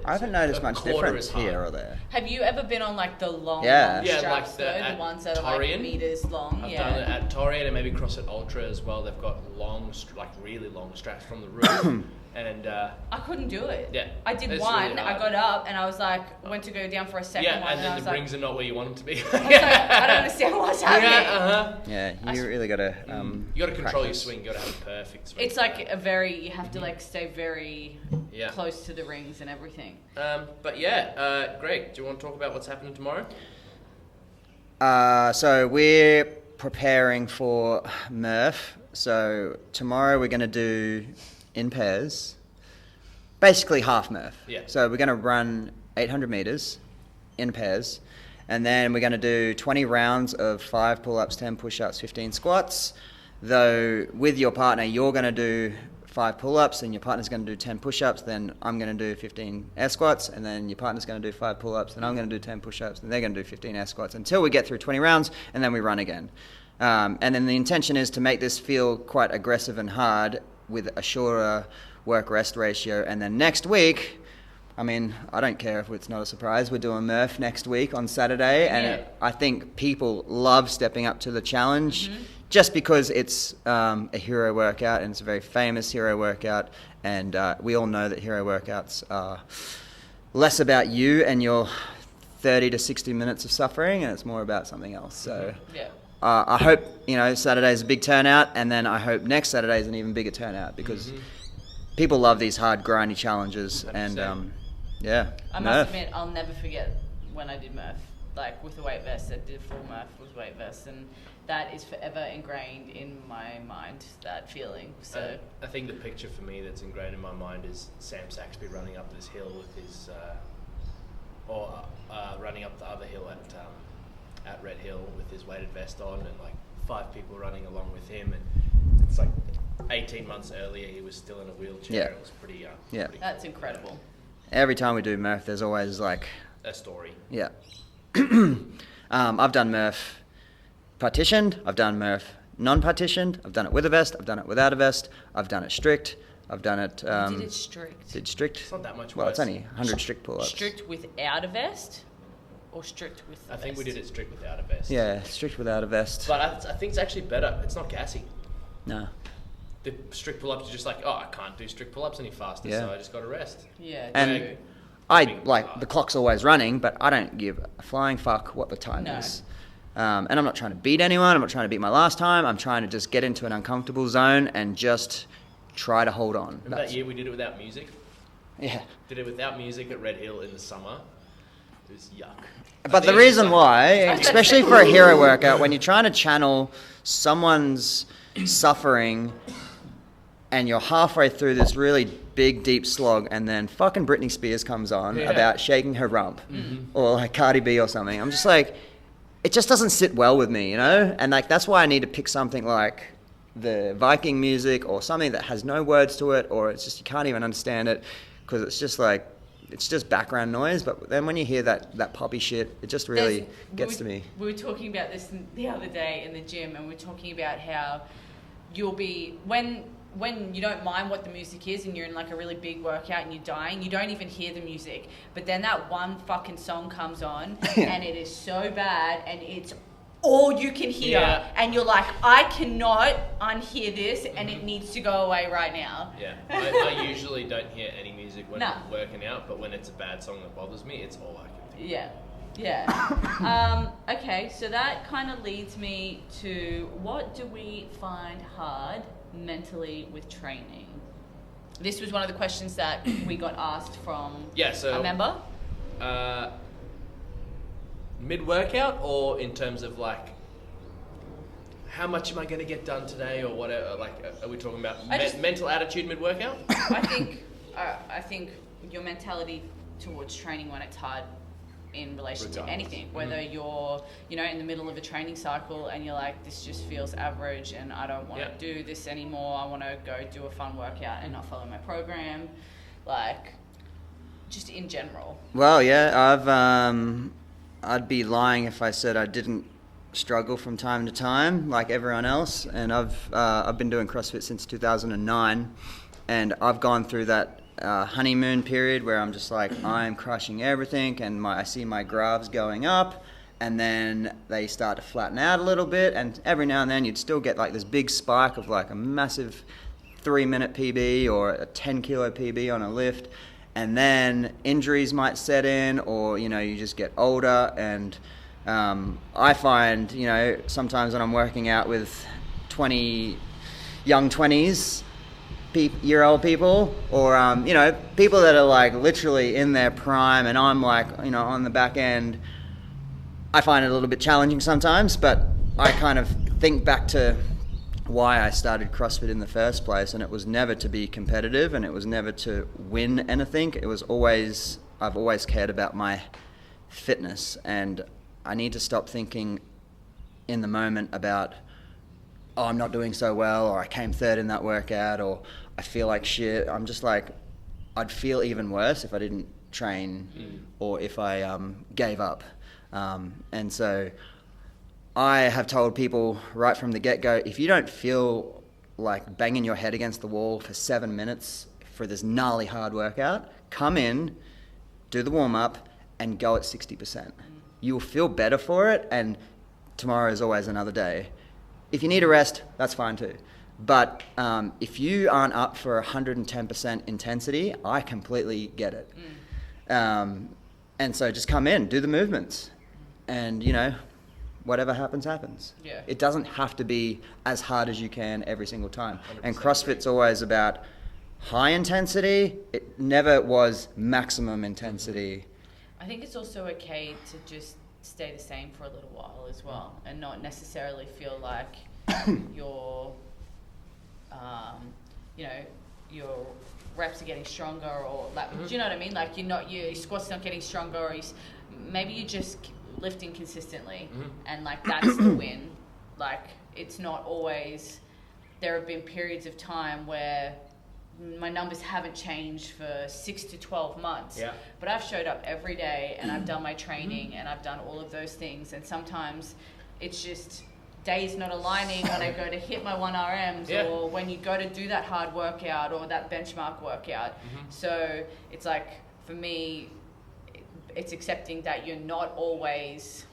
I haven't noticed much difference here or there. Have you ever been on like the long Yeah. straps, like the ones that are Torian. like meters long? I've done it at Torian and maybe CrossFit Ultra as well. They've got long, like really long straps from the roof. And I couldn't do it. Yeah, I did it's one. really I hard. got up and I was like, went to go down for a second one. and I then was the like, rings are not where you want them to be. I was like, I don't understand what's happening. Yeah, you really got to. You got to control your swing. You got to have a perfect swing. It's like you have to like stay very close to the rings and everything. But yeah, Greg, do you want to talk about what's happening tomorrow? So we're preparing for Murph. So tomorrow we're going to do in pairs, basically half Murph. Yeah. So we're going to run 800 meters in pairs, and then we're going to do 20 rounds of 5 pull-ups, 10 push-ups, 15 squats. Though with your partner, you're going to do 5 pull-ups, and your partner's going to do 10 push-ups. Then I'm going to do 15 air squats, and then your partner's going to do 5 pull-ups, and I'm going to do 10 push-ups, and they're going to do 15 air squats until we get through 20 rounds, and then we run again. And then the intention is to make this feel quite aggressive and hard with a shorter work-rest ratio. And then next week, I mean, I don't care if it's not a surprise, we're doing Murph next week on Saturday, and I think people love stepping up to the challenge just because it's a hero workout, and it's a very famous hero workout, and we all know that hero workouts are less about you and your 30 to 60 minutes of suffering, and it's more about something else. So I hope, Saturday's a big turnout, and then I hope next Saturday is an even bigger turnout, because people love these hard, grindy challenges. 100%. And I must admit, I'll never forget when I did Murph, like with the weight vest. I did a full Murph with weight vest, and that is forever ingrained in my mind, that feeling. So I think the picture for me that's ingrained in my mind is Sam Saxby running up this hill with his, running up the other hill at Red Hill with his weighted vest on, and like 5 people running along with him, and it's like 18 months earlier, he was still in a wheelchair. Yeah. It was pretty. That's incredible. Every time we do Murph, there's always like A story. Yeah. I've done Murph partitioned. I've done Murph non-partitioned. I've done it with a vest. I've done it without a vest. I've done it strict. I've done it. You did it strict. Did strict. It's not that much. Well, worse. it's only 100 strict pull-ups. Strict without a vest, or strict with the I think we vest? did it strict without a vest. Yeah, strict without a vest. But I think it's actually better. It's not gassy. No. The strict pull-ups are just like, I can't do strict pull-ups any faster, Yeah. so I just got to rest. Yeah. And true. the clock's always running, but I don't give a flying fuck what the time is. And I'm not trying to beat anyone. I'm not trying to beat my last time. I'm trying to just get into an uncomfortable zone and just try to hold on. Remember that year we did it without music? Yeah. Did it without music at Red Hill in the summer. It was yuck. But the reason why, especially for a hero workout, when you're trying to channel someone's suffering and you're halfway through this really big, deep slog, and then fucking Britney Spears comes on about shaking her rump, or like Cardi B or something, I'm just like, it just doesn't sit well with me, you know? And like, that's why I need to pick something like the Viking music or something that has no words to it, or it's just, you can't even understand it, because it's just like, it's just background noise. But then when you hear that poppy shit, it just really gets to me. We were talking about this the other day in the gym, and we were talking about how you'll be, when you don't mind what the music is and you're in like a really big workout and you're dying, you don't even hear the music. But then that one fucking song comes on and it is so bad and it's all you can hear. Yeah. And you're like, I cannot unhear this and it needs to go away right now. Yeah, I usually don't hear any music when No. I'm working out, but when it's a bad song that bothers me, it's all I can think. Yeah. Okay, so that kind of leads me to, what do we find hard mentally with training? This was one of the questions that we got asked from a member. Mid-workout, or in terms of like, how much am I going to get done today, or whatever? Like, are we talking about mental attitude mid-workout? I think your mentality towards training when it's hard in relation to anything, whether you're, in the middle of a training cycle and you're like, this just feels average and I don't want to do this anymore. I want to go do a fun workout and not follow my program. Like, just in general. Well, yeah, I'd be lying if I said I didn't struggle from time to time, like everyone else. And I've been doing CrossFit since 2009, and I've gone through that honeymoon period where I'm just like, I'm crushing everything, and I see my graphs going up, and then they start to flatten out a little bit, and every now and then you'd still get like this big spike of like a massive 3-minute PB or a 10 kilo PB on a lift, and then injuries might set in, or you just get older. And I find sometimes when I'm working out with young 20s year-old people, or people that are like literally in their prime, and I'm like on the back end, I find it a little bit challenging sometimes. But I kind of think back to why I started CrossFit in the first place, and it was never to be competitive, and it was never to win anything. It was I've always cared about my fitness, and I need to stop thinking in the moment about, oh, I'm not doing so well, or I came third in that workout, or I feel like shit. I'm just like, I'd feel even worse if I didn't train or if I gave up. And so I have told people right from the get-go, if you don't feel like banging your head against the wall for 7 minutes for this gnarly hard workout, come in, do the warm-up, and go at 60%. You will feel better for it, and tomorrow is always another day. If you need a rest, that's fine too. But if you aren't up for 110% intensity, I completely get it. And so just come in, do the movements, and whatever happens, happens. Yeah. It doesn't have to be as hard as you can every single time. And CrossFit's always about high intensity. It never was maximum intensity. I think it's also okay to just stay the same for a little while as well, and not necessarily feel like your your reps are getting stronger, or like, do you know what I mean? Like, your squats not getting stronger, or maybe you're just lifting consistently, and like that's the win. Like, it's not always there have been periods of time where my numbers haven't changed for 6 to 12 months. Yeah. But I've showed up every day and I've done my training and I've done all of those things. And sometimes it's just days not aligning when I go to hit my 1RMs or when you go to do that hard workout or that benchmark workout. So it's like, for me, it's accepting that you're not always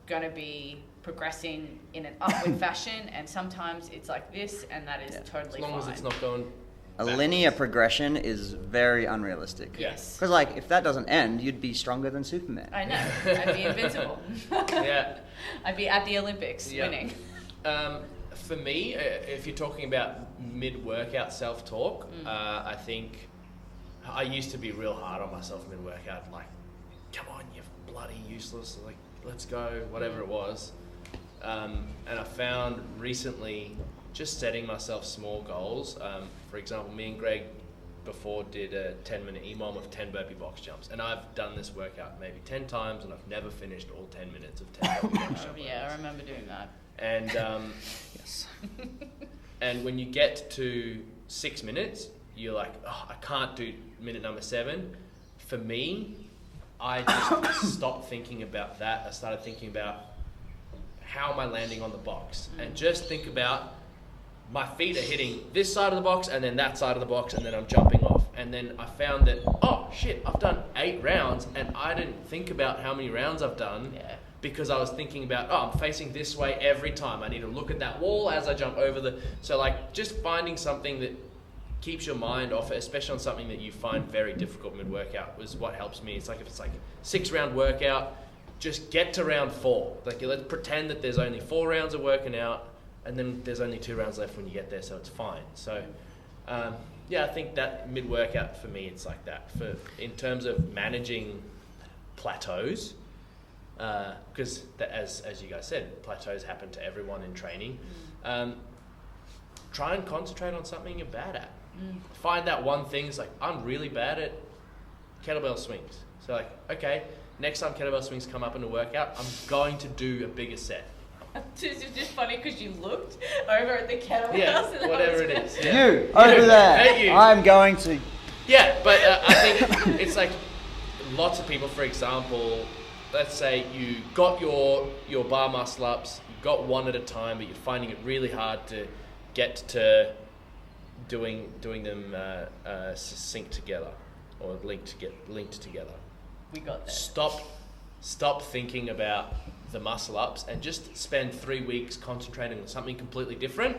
going to be progressing in an upward fashion, and sometimes it's like this, and that is totally fine. As long as it's not going a linear progression is very unrealistic. Yes. Because like if that doesn't end, you'd be stronger than Superman. I know. I'd be invincible. Yeah. I'd be at the Olympics winning. For me, if you're talking about mid-workout self-talk, I think I used to be real hard on myself mid-workout, like, come on, you're bloody useless, like, let's go, whatever it was. And I found recently just setting myself small goals. For example, me and Gregg before did a 10-minute EMOM of 10 burpee box jumps. And I've done this workout maybe 10 times and I've never finished all 10 minutes of 10 burpee box jumps. Yeah, I remember doing that. And Yes. and when you get to 6 minutes, you're like, oh, I can't do minute number 7. For me, I just stopped thinking about that. I started thinking about how am I landing on the box? And just think about my feet are hitting this side of the box and then that side of the box and then I'm jumping off. And then I found that, oh shit, I've done 8 rounds and I didn't think about how many rounds I've done because I was thinking about, oh, I'm facing this way every time. I need to look at that wall as I jump over the... So like just finding something that keeps your mind off it, especially on something that you find very difficult mid-workout was what helps me. It's like if it's like a 6-round workout, just get to round 4. Like let's pretend that there's only 4 rounds of working out and then there's only 2 rounds left when you get there, so it's fine. So I think that mid-workout for me, it's like that. For in terms of managing plateaus, because as you guys said, plateaus happen to everyone in training. Try and concentrate on something you're bad at. Find that one thing. It's like, I'm really bad at kettlebell swings. So like, okay, next time kettlebell swings come up in a workout, I'm going to do a bigger set. It's just funny because you looked over at the kettlebells. Yeah, and whatever it is. Yeah. You, over there. Hey, you. I'm going to... Yeah, but I think it's like lots of people, for example, let's say you got your bar muscle ups, you got one at a time, but you're finding it really hard to get to doing them synced together or linked together. We got that. Stop thinking about the muscle ups and just spend 3 weeks concentrating on something completely different.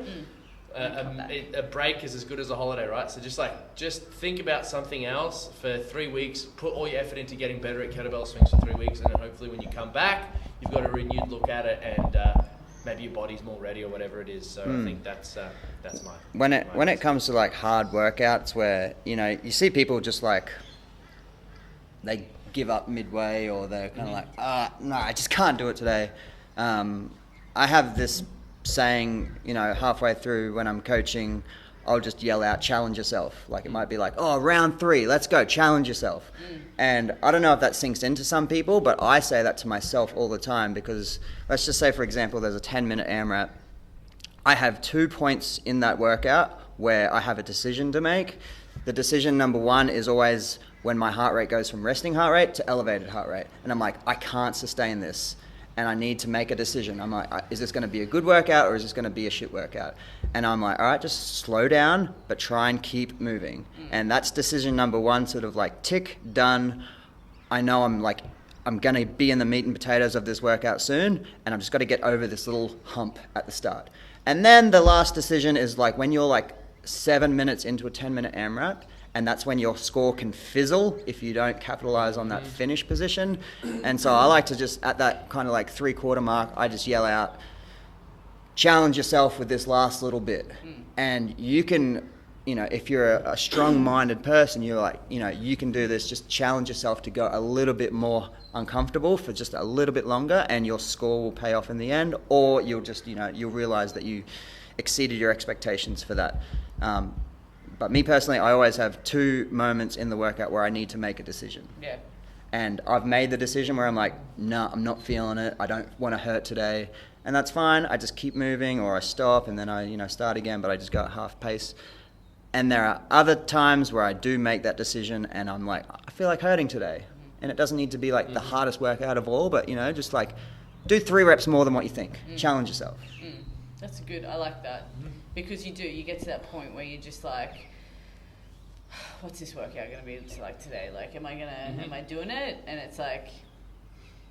A break is as good as a holiday, right? So just think about something else for 3 weeks, put all your effort into getting better at kettlebell swings for 3 weeks, and then hopefully when you come back, you've got a renewed look at it and maybe your body's more ready or whatever it is. So I think that's my... When it comes to like hard workouts where, you know, you see people just like, they give up midway or they're kind of like, no, I just can't do it today. I have this saying, you know, halfway through when I'm coaching, I'll just yell out, challenge yourself. Like it might be like, oh, round 3, let's go, challenge yourself. And I don't know if that sinks into some people, but I say that to myself all the time because let's just say, for example, there's a 10-minute AMRAP. I have 2 points in that workout where I have a decision to make. The decision number 1 is always when my heart rate goes from resting heart rate to elevated heart rate. And I'm like, I can't sustain this. And I need to make a decision. I'm like, is this going to be a good workout or is this going to be a shit workout? And I'm like, all right, just slow down, but try and keep moving. And that's decision number 1, sort of like tick, done. I know I'm going to be in the meat and potatoes of this workout soon, and I've just got to get over this little hump at the start. And then the last decision is like when you're like 7 minutes into a 10-minute AMRAP, and that's when your score can fizzle if you don't capitalize on that finish position. And so I like to just, at that kind of like 3/4 mark, I just yell out, challenge yourself with this last little bit. And you can, you know, if you're a strong-minded person, you're like, you know, you can do this, just challenge yourself to go a little bit more uncomfortable for just a little bit longer, and your score will pay off in the end, or you'll just, you know, you'll realize that you exceeded your expectations for that. But me personally, I always have 2 moments in the workout where I need to make a decision. Yeah. And I've made the decision where I'm like, no, I'm not feeling it. I don't want to hurt today. and that's fine. I just keep moving, or I stop and then I start again, but I just go at half pace. And there are other times where I do make that decision and I'm like, I feel like hurting today. And it doesn't need to be like the hardest workout of all, but just like do 3 reps more than what you think. Challenge yourself. That's good. I like that. Because you get to that point where you're just like, what's this workout going to be like today? Like, am I doing it? And it's like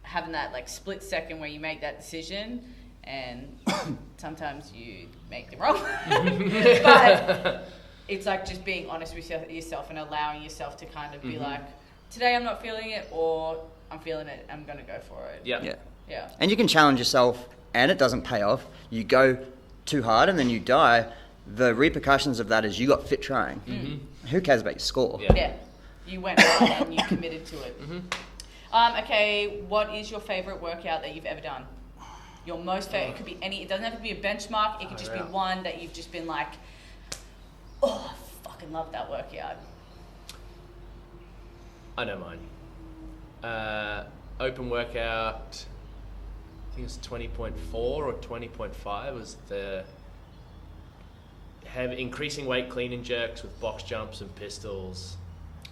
having that like split second where you make that decision, and sometimes you make the wrong. But it's like just being honest with yourself and allowing yourself to kind of be like, today I'm not feeling it, or I'm feeling it, I'm going to go for it. Yeah. And you can challenge yourself and it doesn't pay off. You go too hard and then you die. The repercussions of that is you got fit trying. Who cares about your score? Yeah. You went hard and you committed to it. Okay, what is your favourite workout that you've ever done? Your most favourite, it could be any, it doesn't have to be a benchmark, it could just be one that you've just been like, oh, I fucking love that workout. I know mine. Open workout, I think it's 20.4 or 20.5 was increasing weight clean and jerks with box jumps and pistols.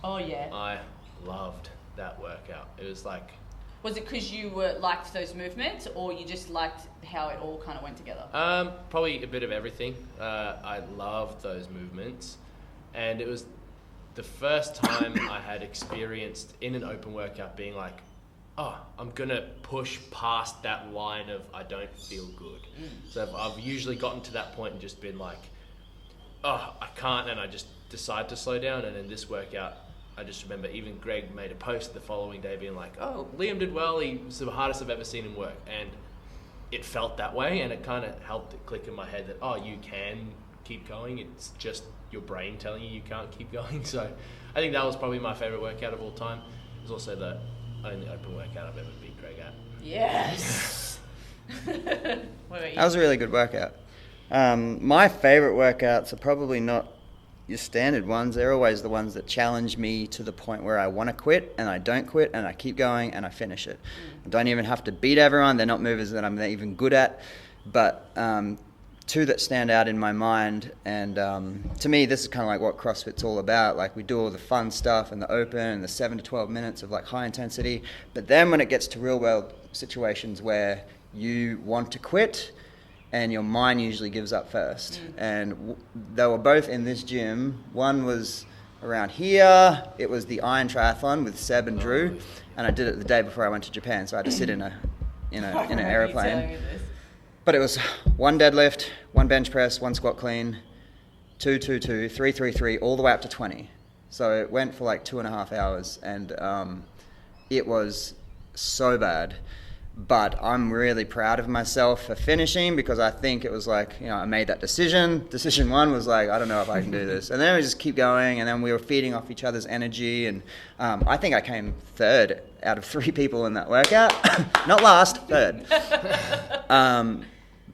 Oh yeah. I loved that workout. It was like... Was it because you liked those movements, or you just liked how it all kind of went together? Probably a bit of everything. I loved those movements, and it was the first time I had experienced in an open workout being like, oh, I'm going to push past that line of I don't feel good. So I've usually gotten to that point and just been like, oh, I can't, and I just decide to slow down. And in this workout, I just remember even Gregg made a post the following day being like, oh, Liam did well, he was the hardest I've ever seen him work. And it felt that way, and it kind of helped it click in my head that, oh, you can keep going. It's just your brain telling you can't keep going. So I think that was probably my favourite workout of all time. It was also the only open workout I've ever beat Gregg at. Yes! What about you? That was a really good workout. My favourite workouts are probably not your standard ones. They're always the ones that challenge me to the point where I want to quit, and I don't quit, and I keep going, and I finish it. I don't even have to beat everyone. They're not movers that I'm even good at. But 2 that stand out in my mind, and to me, this is kind of like what CrossFit's all about. Like, we do all the fun stuff and the open and the 7 to 12 minutes of like high intensity. But then when it gets to real world situations where you want to quit, and your mind usually gives up first. And they were both in this gym. One was around here. It was the Iron Triathlon with Seb and Drew, and I did it the day before I went to Japan. So I had to sit in an airplane. But it was 1 deadlift, 1 bench press, 1 squat clean, 2, 2, 2, 3, 3, 3, all the way up to 20. So it went for like 2.5 hours, and it was so bad. But I'm really proud of myself for finishing, because I think it was like, I made that decision. Decision 1 was like, I don't know if I can do this. And then we just keep going, and then we were feeding off each other's energy. And I think I came 3rd out of 3 people in that workout. Not last, 3rd.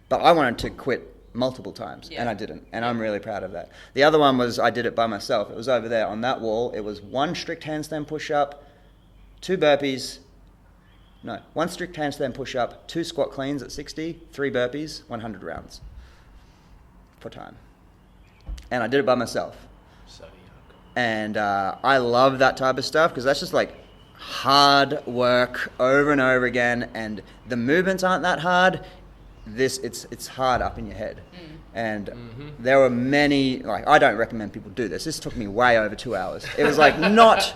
But I wanted to quit multiple times, and I didn't. And I'm really proud of that. The other one was I did it by myself. It was over there on that wall. It was 1 strict handstand push-up, 2 burpees. No, 1 strict handstand push-up, 2 squat cleans at 60, 3 burpees, 100 rounds for time. And I did it by myself. And I love that type of stuff, because that's just like hard work over and over again. And the movements aren't that hard. It's hard up in your head. And there were many, like, I don't recommend people do this. This took me way over 2 hours. It was like not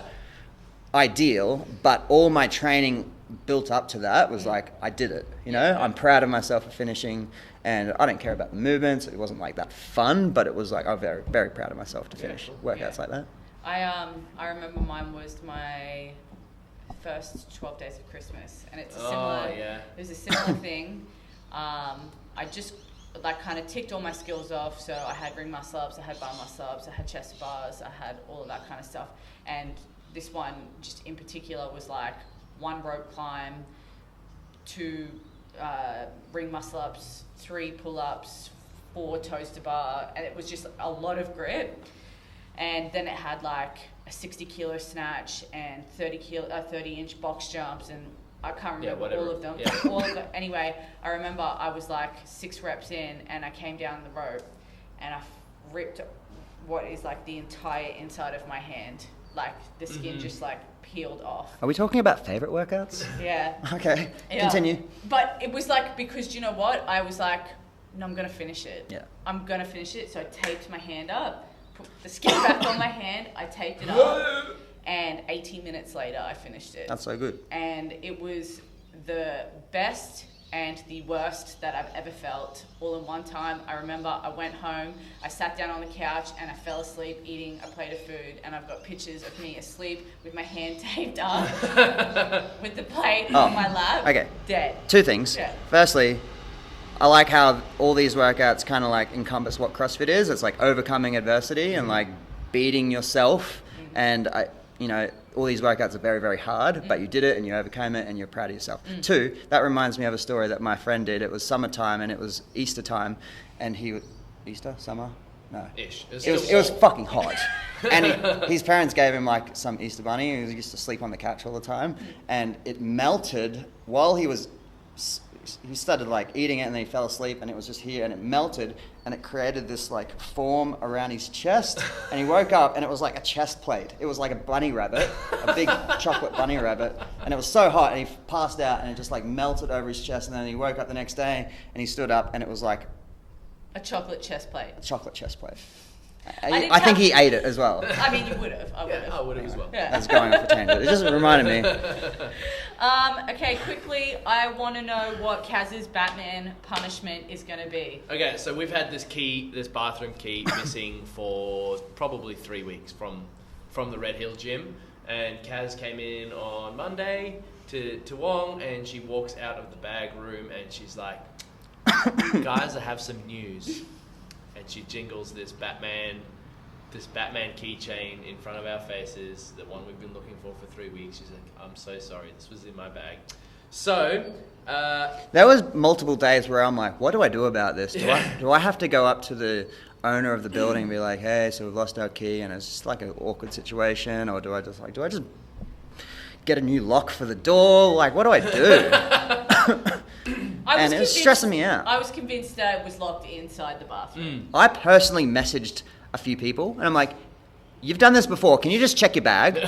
ideal, but all my training built up to that was like, I did it, I'm proud of myself for finishing, and I don't care about the movements. It wasn't like that fun, but it was like, I'm very, very proud of myself to finish workouts like that. I remember mine was my first 12 days of Christmas, and it's a similar, it was a similar thing. I just like kind of ticked all my skills off. So I had ring muscle ups, I had bar muscle ups, I had chest bars, I had all of that kind of stuff. And this one just in particular was like 1 rope climb, 2 ring muscle ups, 3 pull-ups, 4 toes to bar, and it was just a lot of grit. And then it had like a 60 kilo snatch and 30 inch box jumps and I can't remember whatever. all of them. Yeah. All of them. Anyway, I remember I was like 6 reps in and I came down the rope and I ripped what is like the entire inside of my hand. Like the skin just like peeled off. Are we talking about favourite workouts? Yeah. Okay, Yeah. continue. But it was like, because do you know what? I was like, no, I'm going to finish it. Yeah. I'm going to finish it. So I taped my hand up, put the skin back on my hand, I taped it up, and 18 minutes later I finished it. That's so good. And it was the best and the worst that I've ever felt all in one time. I remember I went home, I sat down on the couch and I fell asleep eating a plate of food, and I've got pictures of me asleep with my hand taped up with the plate on my lap. Okay. Dead. 2 things. Yeah. Firstly, I like how all these workouts kind of like encompass what CrossFit is. It's like overcoming adversity and like beating yourself. And all these workouts are very, very hard, but you did it and you overcame it and you're proud of yourself. 2, that reminds me of a story that my friend did. It was summertime and it was Easter time, and summer? No. Ish. It was fucking hot. And his parents gave him like some Easter bunny. He used to sleep on the couch all the time, and it melted while he started like eating it, and then he fell asleep, and it was just here, and it melted, and it created this like form around his chest, and he woke up and it was like a chest plate. It was like a bunny rabbit, a big chocolate bunny rabbit, and it was so hot, and he passed out, and it just like melted over his chest, and then he woke up the next day and he stood up and it was like A chocolate chest plate. a chocolate chest plate. didn't I think have- he ate it as well. I mean, you would have. I would have. I would have as well. Yeah. That's going off a tangent. It just reminded me. Okay, quickly, I want to know what Kaz's Batman punishment is going to be. Okay, so we've had this bathroom key missing for probably 3 weeks from the Red Hill gym, and Kaz came in on Monday to Wong, and she walks out of the bag room and she's like, guys, I have some news. And she jingles this Batman keychain in front of our faces, the one we've been looking for 3 weeks. She's like, I'm so sorry, this was in my bag. So, there was multiple days where I'm like, what do I do about this? Do I have to go up to the owner of the building and be like, hey, so we've lost our key, and it's just like an awkward situation, or do I just get a new lock for the door? Like, what do I do? And it was stressing me out. I was convinced that it was locked inside the bathroom. I personally messaged a few people, and I'm like, you've done this before, can you just check your bag?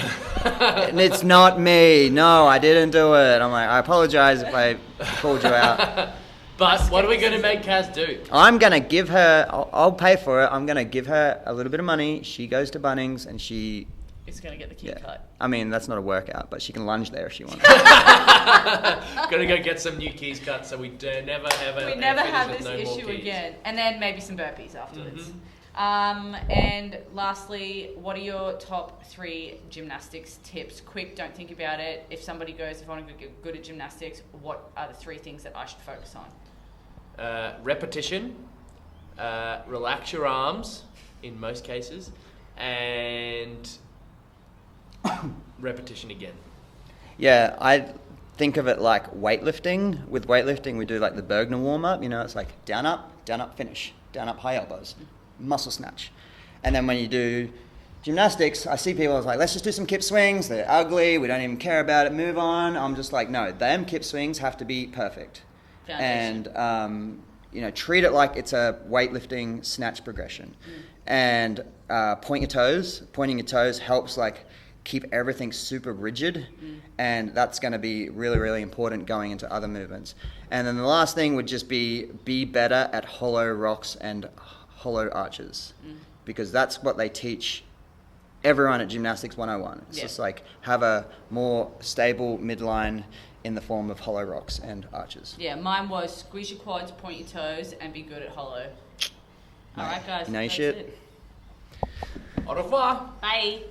And it's not me. No, I didn't do it. I'm like, I apologize if I called you out. but what are we going to make Kaz do? I'm going to give her, I'll pay for it. I'm going to give her a little bit of money. She goes to Bunnings and she... It's going to get the key cut. I mean, that's not a workout, but she can lunge there if she wants. Gonna go get some new keys cut so we never have this issue again. And then maybe some burpees afterwards. And lastly, what are your top 3 gymnastics tips? Quick, don't think about it. If somebody goes, if I want to get good at gymnastics, what are the 3 things that I should focus on? Repetition, relax your arms in most cases, and repetition again. Yeah, I think of it like weightlifting. With weightlifting, we do like the Bergner warm-up. It's like down, up, finish. Down, up, high elbows. Muscle snatch. And then when you do gymnastics, I see people like, let's just do some kip swings. They're ugly. We don't even care about it. Move on. I'm just like, no, them kip swings have to be perfect. Foundation. And, treat it like it's a weightlifting snatch progression. And pointing your toes helps like keep everything super rigid, and that's going to be really, really important going into other movements. And then the last thing would just be better at hollow rocks and hollow arches, because that's what they teach everyone at Gymnastics 101. It's just like have a more stable midline in the form of hollow rocks and arches. Yeah, mine was squeeze your quads, point your toes, and be good at hollow. All right, guys. You know your that's shit. it. Au revoir. Bye.